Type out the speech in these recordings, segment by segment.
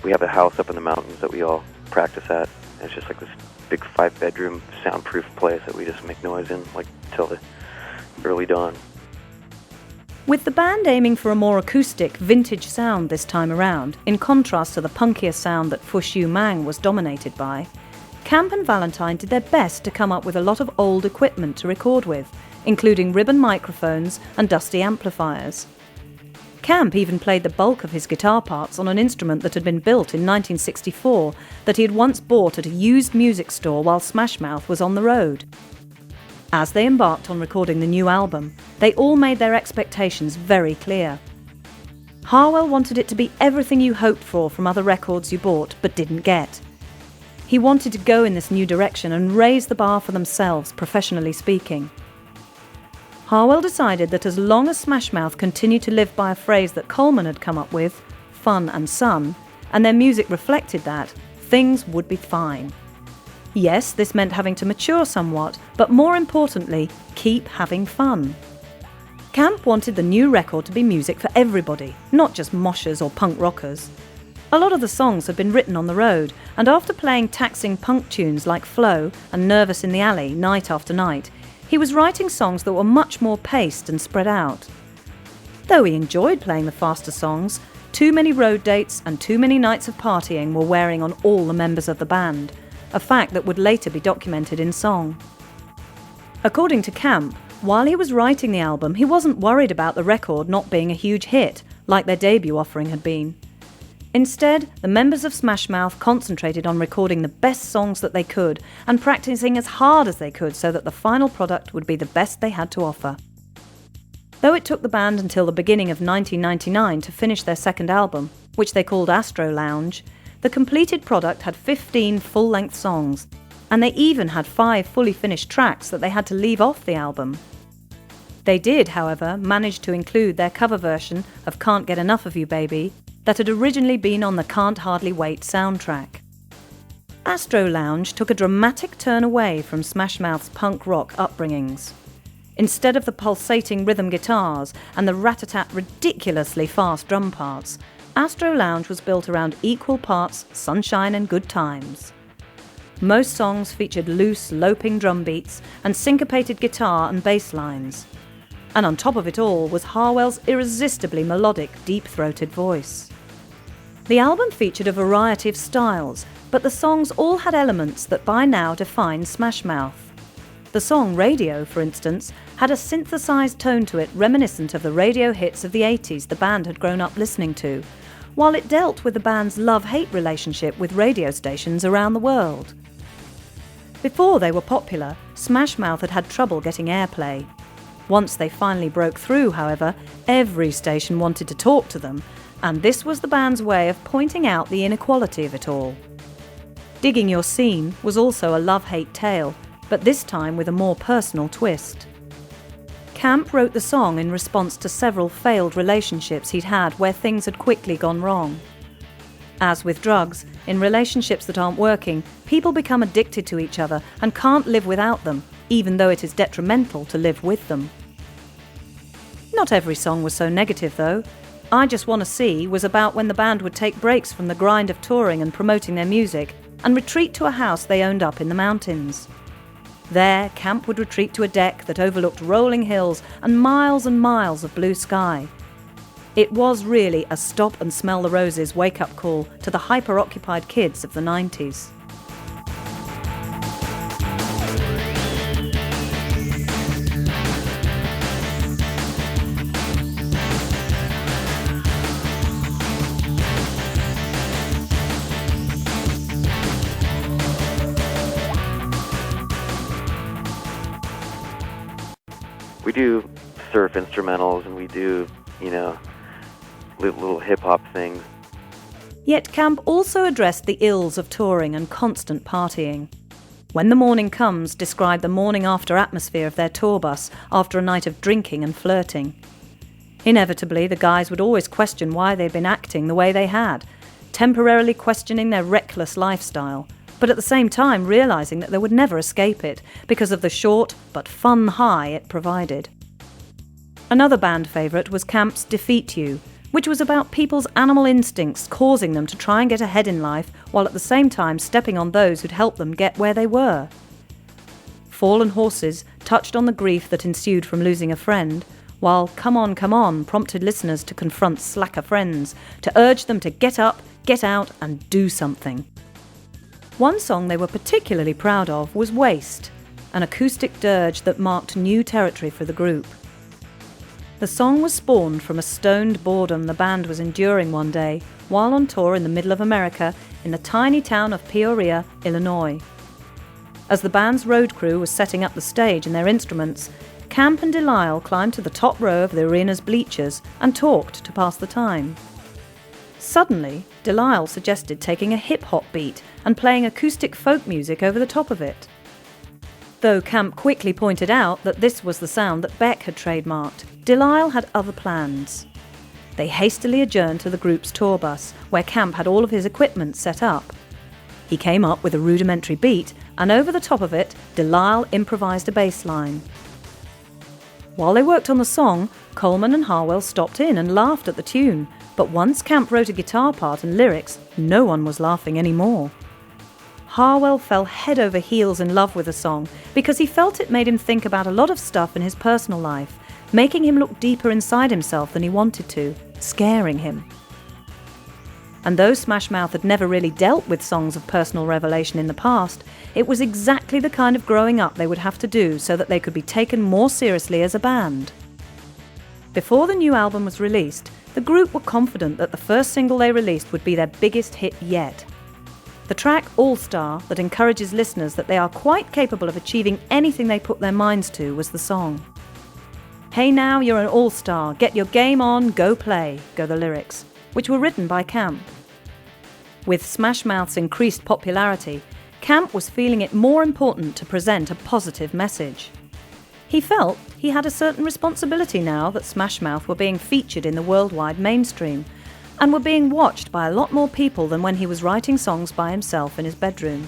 We have a house up in the mountains that we all practice at. And it's just like this big 5-bedroom soundproof place that we just make noise in like till the early dawn. With the band aiming for a more acoustic, vintage sound this time around, in contrast to the punkier sound that Fushu Mang was dominated by, Camp and Valentine did their best to come up with a lot of old equipment to record with, including ribbon microphones and dusty amplifiers. Camp even played the bulk of his guitar parts on an instrument that had been built in 1964 that he had once bought at a used music store while Smash Mouth was on the road. As they embarked on recording the new album, they all made their expectations very clear. Harwell wanted it to be everything you hoped for from other records you bought but didn't get. He wanted to go in this new direction and raise the bar for themselves, professionally speaking. Harwell decided that as long as Smash Mouth continued to live by a phrase that Coleman had come up with, fun and sun, and their music reflected that, things would be fine. Yes, this meant having to mature somewhat, but more importantly, keep having fun. Camp wanted the new record to be music for everybody, not just moshers or punk rockers. A lot of the songs had been written on the road, and after playing taxing punk tunes like Flow and Nervous in the Alley night after night, he was writing songs that were much more paced and spread out. Though he enjoyed playing the faster songs, too many road dates and too many nights of partying were wearing on all the members of the band, a fact that would later be documented in song. According to Camp, while he was writing the album, he wasn't worried about the record not being a huge hit, like their debut offering had been. Instead, the members of Smash Mouth concentrated on recording the best songs that they could and practicing as hard as they could so that the final product would be the best they had to offer. Though it took the band until the beginning of 1999 to finish their second album, which they called Astro Lounge, the completed product had 15 full-length songs, and they even had 5 fully finished tracks that they had to leave off the album. They did, however, manage to include their cover version of Can't Get Enough of You Baby that had originally been on the Can't Hardly Wait soundtrack. Astro Lounge took a dramatic turn away from Smash Mouth's punk rock upbringings. Instead of the pulsating rhythm guitars and the rat-a-tat ridiculously fast drum parts, Astro Lounge was built around equal parts sunshine and good times. Most songs featured loose, loping drum beats and syncopated guitar and bass lines. And on top of it all was Harwell's irresistibly melodic, deep-throated voice. The album featured a variety of styles, but the songs all had elements that by now define Smash Mouth. The song Radio, for instance, had a synthesized tone to it reminiscent of the radio hits of the 80s the band had grown up listening to, while it dealt with the band's love-hate relationship with radio stations around the world. Before they were popular, Smash Mouth had had trouble getting airplay. Once they finally broke through, however, every station wanted to talk to them, and this was the band's way of pointing out the inequality of it all. Digging Your Scene was also a love-hate tale, but this time with a more personal twist. Camp wrote the song in response to several failed relationships he'd had where things had quickly gone wrong. As with drugs, in relationships that aren't working, people become addicted to each other and can't live without them, even though it is detrimental to live with them. Not every song was so negative, though. I Just Wanna See was about when the band would take breaks from the grind of touring and promoting their music and retreat to a house they owned up in the mountains. There, Camp would retreat to a deck that overlooked rolling hills and miles of blue sky. It was really a stop and smell the roses wake-up call to the hyper-occupied kids of the 90s. We do surf instrumentals and we do, little hip-hop things. Yet Camp also addressed the ills of touring and constant partying. When the Morning Comes described the morning-after atmosphere of their tour bus after a night of drinking and flirting. Inevitably, the guys would always question why they'd been acting the way they had, temporarily questioning their reckless lifestyle, but at the same time realising that they would never escape it because of the short but fun high it provided. Another band favourite was Camp's Defeat You, which was about people's animal instincts causing them to try and get ahead in life while at the same time stepping on those who'd helped them get where they were. Fallen Horses touched on the grief that ensued from losing a friend, while Come On prompted listeners to confront slacker friends, to urge them to get up, get out and do something. One song they were particularly proud of was Waste, an acoustic dirge that marked new territory for the group. The song was spawned from a stoned boredom the band was enduring one day while on tour in the middle of America in the tiny town of Peoria, Illinois. As the band's road crew was setting up the stage and their instruments, Camp and Delisle climbed to the top row of the arena's bleachers and talked to pass the time. Suddenly, Delisle suggested taking a hip-hop beat and playing acoustic folk music over the top of it. Though Camp quickly pointed out that this was the sound that Beck had trademarked, Delisle had other plans. They hastily adjourned to the group's tour bus, where Camp had all of his equipment set up. He came up with a rudimentary beat, and over the top of it, Delisle improvised a bass line. While they worked on the song, Coleman and Harwell stopped in and laughed at the tune, but once Camp wrote a guitar part and lyrics, no one was laughing anymore. Harwell fell head over heels in love with the song because he felt it made him think about a lot of stuff in his personal life, making him look deeper inside himself than he wanted to, scaring him. And though Smash Mouth had never really dealt with songs of personal revelation in the past, it was exactly the kind of growing up they would have to do so that they could be taken more seriously as a band. Before the new album was released, the group were confident that the first single they released would be their biggest hit yet. The track All Star, that encourages listeners that they are quite capable of achieving anything they put their minds to, was the song. Hey now, you're an all-star, get your game on, go play, go the lyrics, which were written by Camp. With Smash Mouth's increased popularity, Camp was feeling it more important to present a positive message. He felt he had a certain responsibility now that Smash Mouth were being featured in the worldwide mainstream and were being watched by a lot more people than when he was writing songs by himself in his bedroom.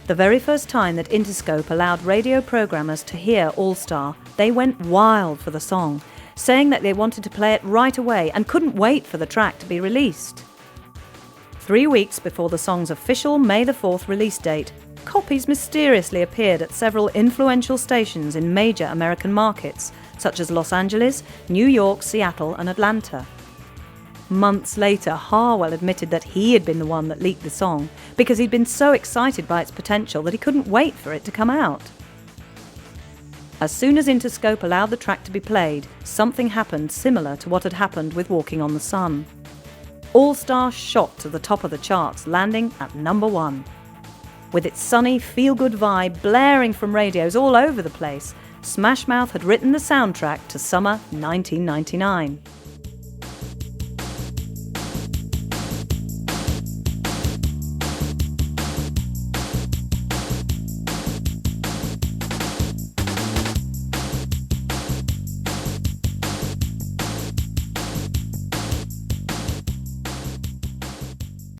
The very first time that Interscope allowed radio programmers to hear All Star, they went wild for the song, saying that they wanted to play it right away and couldn't wait for the track to be released. 3 weeks before the song's official May the 4th release date, copies mysteriously appeared at several influential stations in major American markets, such as Los Angeles, New York, Seattle and Atlanta. Months later, Harwell admitted that he had been the one that leaked the song because he'd been so excited by its potential that he couldn't wait for it to come out. As soon as Interscope allowed the track to be played, something happened similar to what had happened with Walking on the Sun. All Star shot to the top of the charts, landing at number 1. With its sunny, feel-good vibe blaring from radios all over the place, Smash Mouth had written the soundtrack to summer 1999.